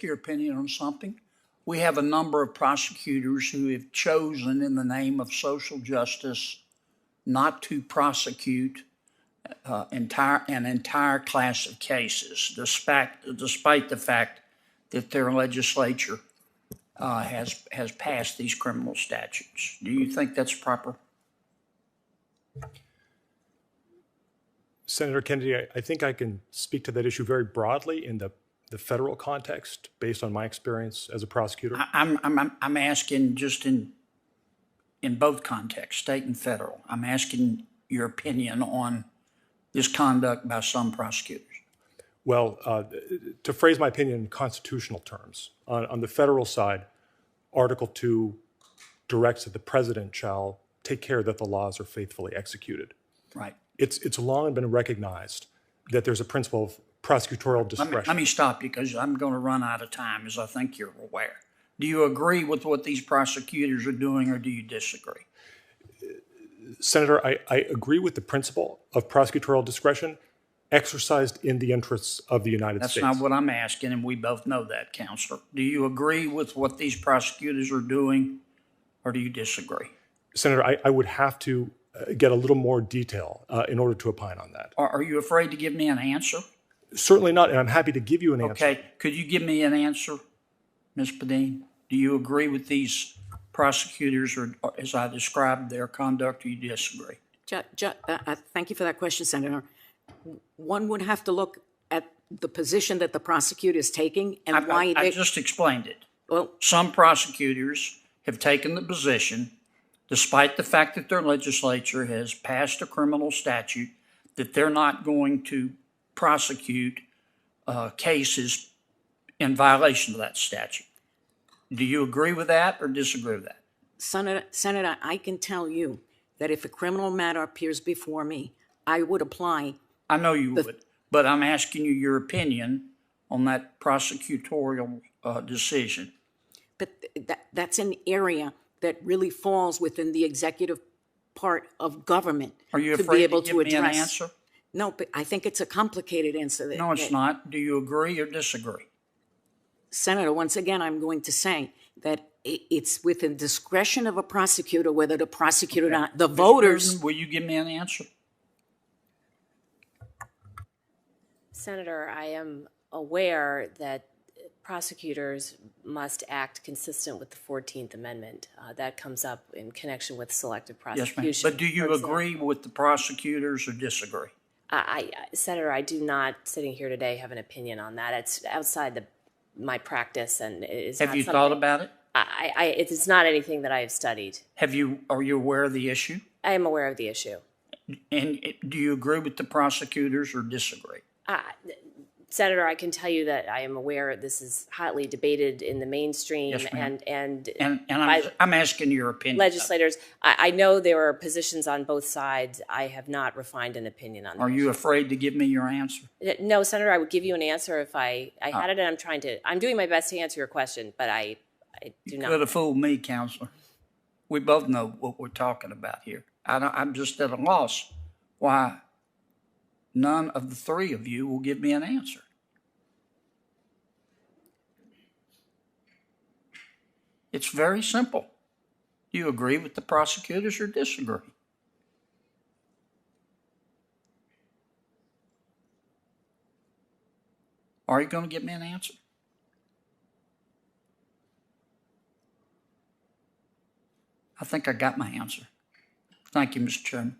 your opinion on something? We have a number of prosecutors who have chosen in the name of social justice not to prosecute an entire class of cases, despite the fact that their legislature has passed these criminal statutes. Do you think that's proper? Senator Kennedy, I think I can speak to that issue very broadly in the federal context, based on my experience as a prosecutor. I'm asking just in both contexts, state and federal. I'm asking your opinion on this conduct by some prosecutors. Well, to phrase my opinion in constitutional terms, on the federal side, Article 2 directs that the president shall take care that the laws are faithfully executed. Right. It's long been recognized that there's a principle of prosecutorial discretion. Let me stop you because I'm going to run out of time, as I think you're aware. Do you agree with what these prosecutors are doing, or do you disagree? Senator, I agree with the principle of prosecutorial discretion exercised in the interests of the United States. That's not what I'm asking, and we both know that, Counselor. Do you agree with what these prosecutors are doing, or do you disagree? Senator, I would have to get a little more detail in order to opine on that. Are you afraid to give me an answer? Certainly not, and I'm happy to give you an answer. Okay, could you give me an answer, Ms. Padine? Do you agree with these prosecutors, or as I described their conduct, or you disagree? Thank you for that question, Senator. One would have to look at the position that the prosecutor is taking and why I just explained it. Well, some prosecutors have taken the position, despite the fact that their legislature has passed a criminal statute, that they're not going to prosecute cases in violation of that statute. Do you agree with that or disagree with that? Senator, I can tell you that if a criminal matter appears before me, I would apply. I know you would, but I'm asking you your opinion on that prosecutorial decision. But that's an area that really falls within the executive part of government. Are you to afraid be able to give to me address. an answer? No, but I think it's a complicated answer. No, it's not. Do you agree or disagree? Senator, once again, I'm going to say that it's within discretion of a prosecutor whether to prosecute or not. The voters. Will you give me an answer? Senator, I am aware that prosecutors must act consistent with the 14th Amendment. That comes up in connection with selective prosecution. Yes, ma'am. But do you agree with the prosecutors or disagree? Senator, I do not, sitting here today, have an opinion on that. It's outside my practice, and is. Have you thought about it? It is not anything that I have studied. Are you aware of the issue? I am aware of the issue. And do you agree with the prosecutors or disagree? Senator, I can tell you that I am aware this is hotly debated in the mainstream. Yes, ma'am. and I'm asking your opinion. Legislators, I know there are positions on both sides. I have not refined an opinion on that. Are you afraid to give me your answer? No, Senator, I would give you an answer if I had it, and I'm doing my best to answer your question, but I do not. You could have fooled me, Counselor. We both know what we're talking about here. I'm just at a loss why none of the three of you will give me an answer. It's very simple. Do you agree with the prosecutors or disagree? Are you going to give me an answer? I think I got my answer. Thank you, Mr. Chairman.